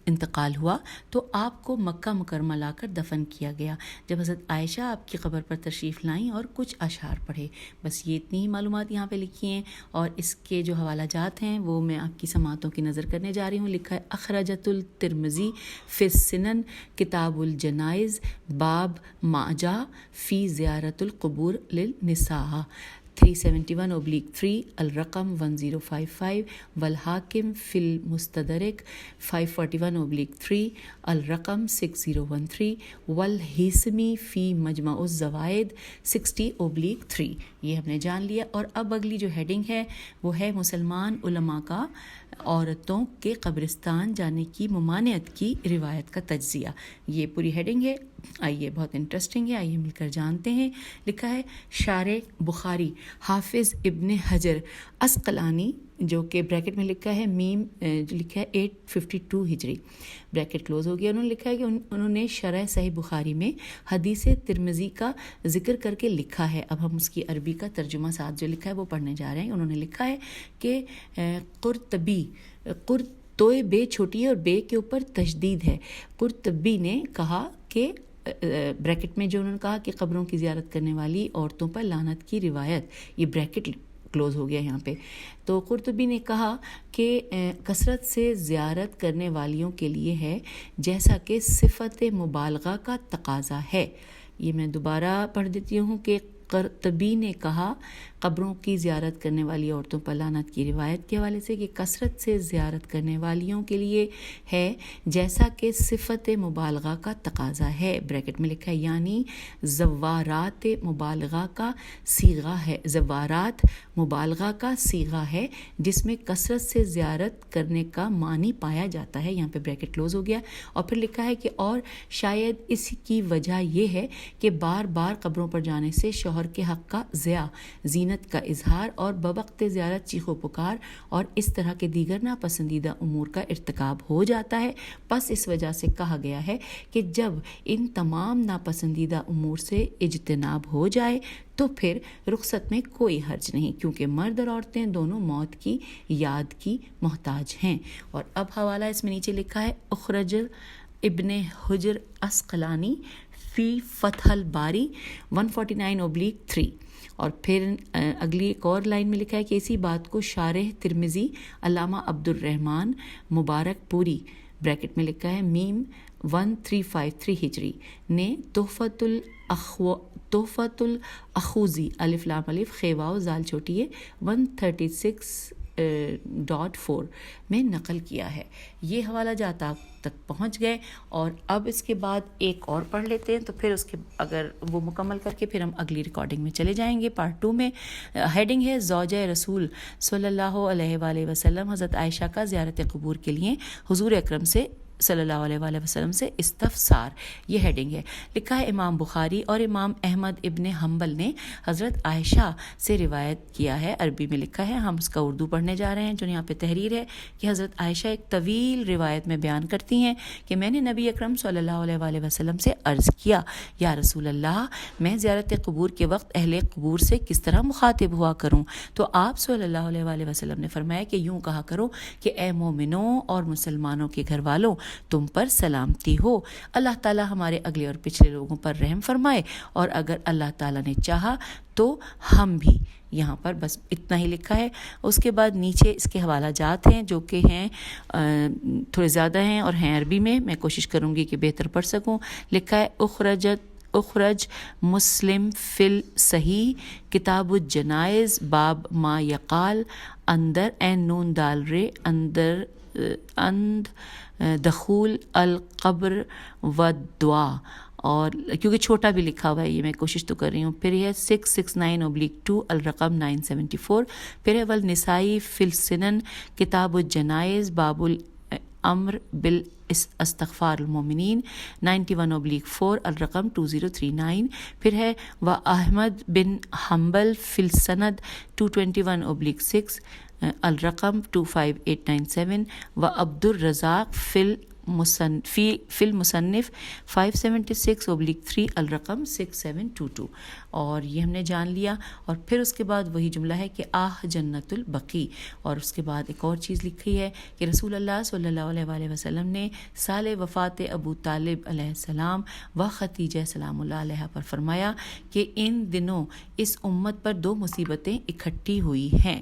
انتقال ہوا تو آپ کو مکہ مکرمہ لا کر دفن کیا گیا. جب حضرت عائشہ آپ کی قبر پر تشریف لائیں اور کچھ اشعار پڑھے. بس یہ اتنی ہی معلومات یہاں پہ لکھی ہیں، اور اس کے جو حوالہ جات ہیں وہ میں آپ کی سماعتوں کی نظر کرنے جا رہی ہوں. لکھا ہے اخرجت الترمذی فی السنن کتاب الجنائز باب ما جاء فی زیارت القبور للنساء 371/3 الرقم 1055 والحاکم فی المستدرک 541/3 الرقم 6013 والہیثمی فی مجمع الزوائد 60/3. یہ ہم نے جان لیا. اور اب اگلی جو ہیڈنگ ہے وہ ہے مسلمان علماء کا عورتوں کے قبرستان جانے کی ممانعت کی روایت کا تجزیہ. یہ پوری ہیڈنگ ہے. آئیے بہت انٹرسٹنگ ہے، آئیے مل کر جانتے ہیں. لکھا ہے شارح بخاری حافظ ابن حجر عسقلانی، جو کہ بریکٹ میں لکھا ہے میم، جو لکھا ہے 852 ہجری، بریکٹ کلوز ہو گیا. انہوں نے لکھا ہے کہ انہوں نے شرح صحیح بخاری میں حدیث ترمذی کا ذکر کر کے لکھا ہے. اب ہم اس کی عربی کا ترجمہ ساتھ جو لکھا ہے وہ پڑھنے جا رہے ہیں. انہوں نے لکھا ہے کہ قرطبی، توئے بے چھوٹی ہے اور بے کے اوپر تشدید ہے. قرطبی نے کہا کہ بریکٹ میں جو انہوں نے کہا کہ قبروں کی زیارت کرنے والی عورتوں پر لعنت کی روایت، یہ بریکٹ کلوز ہو گیا یہاں پہ. تو قرطبی نے کہا کہ کثرت سے زیارت کرنے والیوں کے لیے ہے جیسا کہ صفت مبالغہ کا تقاضا ہے. یہ میں دوبارہ پڑھ دیتی ہوں کہ قرطبی نے کہا قبروں کی زیارت کرنے والی عورتوں پر لعنت کی روایت کے حوالے سے کہ کثرت سے زیارت کرنے والیوں کے لیے ہے جیسا کہ صفت مبالغہ کا تقاضا ہے. بریکٹ میں لکھا ہے یعنی زوارات مبالغہ کا صیغہ ہے، زوارات مبالغہ کا صیغہ ہے جس میں کثرت سے زیارت کرنے کا معنی پایا جاتا ہے. یہاں پہ بریکٹ کلوز ہو گیا. اور پھر لکھا ہے کہ اور شاید اس کی وجہ یہ ہے کہ بار بار قبروں پر جانے سے شوہر کے حق کا ضیاع، زینت کا اظہار اور بوقت زیارت چیخ و پکار اور اس طرح کے دیگر ناپسندیدہ امور کا ارتکاب ہو جاتا ہے. پس اس وجہ سے کہا گیا ہے کہ جب ان تمام ناپسندیدہ امور سے اجتناب ہو جائے تو پھر رخصت میں کوئی حرج نہیں، کیونکہ مرد اور عورتیں دونوں موت کی یاد کی محتاج ہیں. اور اب حوالہ اس میں نیچے لکھا ہے اخرج ابن حجر عسقلانی فی فتح الباری 149/3. اور پھر اگلی ایک اور لائن میں لکھا ہے کہ اسی بات کو شارح ترمذی علامہ عبدالرحمن مبارک پوری، بریکٹ میں لکھا ہے میم 1353 ہجری، نے تحفۃ الاخوذی الف لام الف خ واو زال چھوٹی ہے 136.4 میں نقل کیا ہے. یہ حوالہ جات آپ تک پہنچ گئے. اور اب اس کے بعد ایک اور پڑھ لیتے ہیں، تو پھر اس کے اگر وہ مکمل کر کے پھر ہم اگلی ریکارڈنگ میں چلے جائیں گے پارٹ 2 میں. ہیڈنگ ہے زوجہ رسول صلی اللہ علیہ وآلہ وسلم حضرت عائشہ کا زیارت قبور کے لیے حضور اکرم سے صلی اللہ علیہ وآلہ وسلم سے استفسار. یہ ہیڈنگ ہے. لکھا ہے امام بخاری اور امام احمد ابن حنبل نے حضرت عائشہ سے روایت کیا ہے. عربی میں لکھا ہے، ہم اس کا اردو پڑھنے جا رہے ہیں جو یہاں پہ تحریر ہے کہ حضرت عائشہ ایک طویل روایت میں بیان کرتی ہیں کہ میں نے نبی اکرم صلی اللہ علیہ وآلہ وسلم سے عرض کیا، یا رسول اللہ، میں زیارت قبور کے وقت اہل قبور سے کس طرح مخاطب ہوا کروں؟ تو آپ صلی اللہ علیہ وآلہ وسلم نے فرمایا کہ یوں کہا کرو کہ اے مومنوں اور مسلمانوں کے گھر والوں، تم پر سلامتی ہو. اللہ تعالیٰ ہمارے اگلے اور پچھلے لوگوں پر رحم فرمائے، اور اگر اللہ تعالیٰ نے چاہا تو ہم بھی. یہاں پر بس اتنا ہی لکھا ہے. اس کے بعد نیچے اس کے حوالہ جات ہیں جو کہ ہیں تھوڑے زیادہ ہیں اور ہیں عربی میں. میں کوشش کروں گی کہ بہتر پڑھ سکوں. لکھا ہے اخرج مسلم فی الصحیح کتاب الجنائز باب ما یقال اندر این نون دال رے اند دخول القبر و دعا اور کیونکہ چھوٹا بھی لکھا ہوا ہے یہ میں کوشش تو کر رہی ہوں. پھر یہ 669/2 الرقم 974. پھر ہے والنسائی فی السنن کتاب الجنائز باب الامر بالاستغفار المومنین 91/4 الرقم 2039. پھر ہے و احمد بن حنبل فی السند 221/6 الرقم 25897. و عبد الرزاق فی المصنف 576/3 الرقم 6722. اور یہ ہم نے جان لیا. اور پھر اس کے بعد وہی جملہ ہے کہ آہ جنت البقیع. اور اس کے بعد ایک اور چیز لکھی ہے کہ رسول اللہ صلی اللہ علیہ وآلہ وسلم نے سال وفات ابو طالب علیہ السلام و خدیجہ سلام اللہ علیہ پر فرمایا کہ ان دنوں اس امت پر 2 مصیبتیں اکٹھی ہوئی ہیں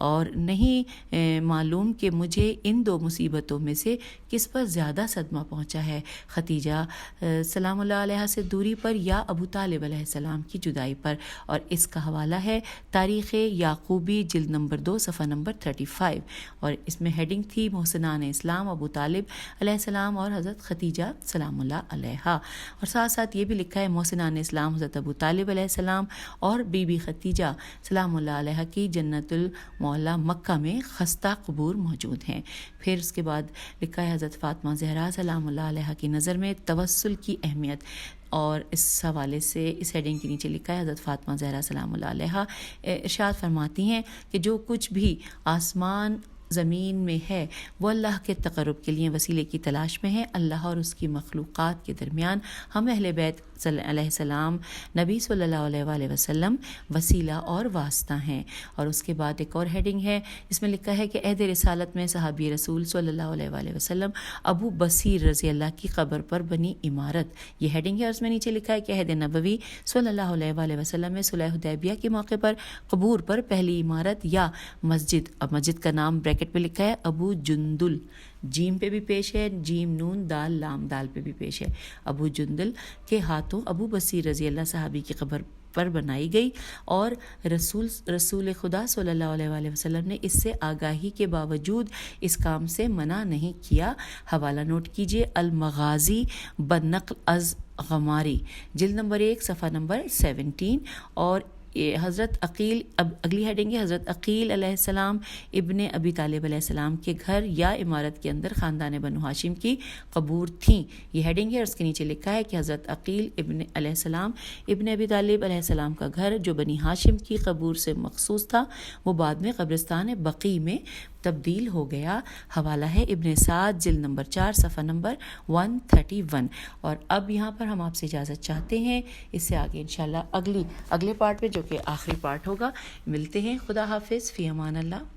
اور نہیں معلوم کہ مجھے ان 2 مصیبتوں میں سے کس پر زیادہ صدمہ پہنچا ہے، خدیجہ سلام اللہ علیہ سے دوری پر یا ابو طالب علیہ السلام کی جدائی پر. اور اس کا حوالہ ہے تاریخ یعقوبی جلد نمبر 2 صفحہ نمبر 35. اور اس میں ہیڈنگ تھی محسنان اسلام ابو طالب علیہ السلام اور حضرت خدیجہ سلام اللہ علیہ. اور ساتھ ساتھ یہ بھی لکھا ہے محسنان اسلام حضرت ابو طالب علیہ السلام اور بی بی خدیجہ سلام اللہ علیہ کی جنت المعلا مکہ میں خستہ قبور موجود ہیں. پھر اس کے بعد لکھا ہے حضرت فاطمہ زہرا سلام اللہ علیہ کی نظر میں توسل کی اہمیت. اور اس حوالے سے اس ہیڈنگ کے نیچے لکھا ہے حضرت فاطمہ زہرا سلام اللہ علیہ ارشاد فرماتی ہیں کہ جو کچھ بھی آسمان زمین میں ہے وہ اللہ کے تقرب کے لیے وسیلے کی تلاش میں ہے. اللہ اور اس کی مخلوقات کے درمیان ہم اہل بیت علیہ السلام نبی صلی اللہ علیہ وآلہ وسلم وسیلہ اور واسطہ ہیں. اور اس کے بعد ایک اور ہیڈنگ ہے اس میں لکھا ہے کہ عہد رسالت میں صحابی رسول صلی اللہ علیہ وآلہ وسلم ابو بصیر رضی اللہ کی قبر پر بنی عمارت، یہ ہیڈنگ ہے. اور اس میں نیچے لکھا ہے کہ عہد نبوی صلی اللہ علیہ وآلہ وسلم میں صلح حدیبیہ کے موقع پر قبور پر پہلی عمارت یا مسجد، اب مسجد کا نام بریکٹ پہ لکھا ہے ابو جندل، جیم پہ بھی پیش ہے، جیم نون دال لام دال پہ بھی پیش ہے، ابو جندل کے ہاتھوں ابو بصیر رضی اللہ صحابی کی قبر پر بنائی گئی. اور رسول خدا صلی اللہ علیہ وآلہ وسلم نے اس سے آگاہی کے باوجود اس کام سے منع نہیں کیا. حوالہ نوٹ کیجیے المغازی بالنقل از غماری جلد نمبر 1 صفحہ نمبر 17. اور حضرت عقیل، اب اگلی ہیڈنگ ہے حضرت عقیل علیہ السلام ابن ابی طالب علیہ السلام کے گھر یا عمارت کے اندر خاندان بنو ہاشم کی قبور تھیں، یہ ہیڈنگ ہے. اور اس کے نیچے لکھا ہے کہ حضرت عقیل ابن علیہ السلام ابن ابی طالب علیہ السلام کا گھر جو بنی ہاشم کی قبور سے مخصوص تھا وہ بعد میں قبرستان بقیع میں تبدیل ہو گیا. حوالہ ہے ابن سعد جلد نمبر 4 صفحہ نمبر 131. اور اب یہاں پر ہم آپ سے اجازت چاہتے ہیں، اس سے آگے انشاءاللہ اگلے پارٹ میں جو کہ آخری پارٹ ہوگا ملتے ہیں. خدا حافظ، فی امان اللہ.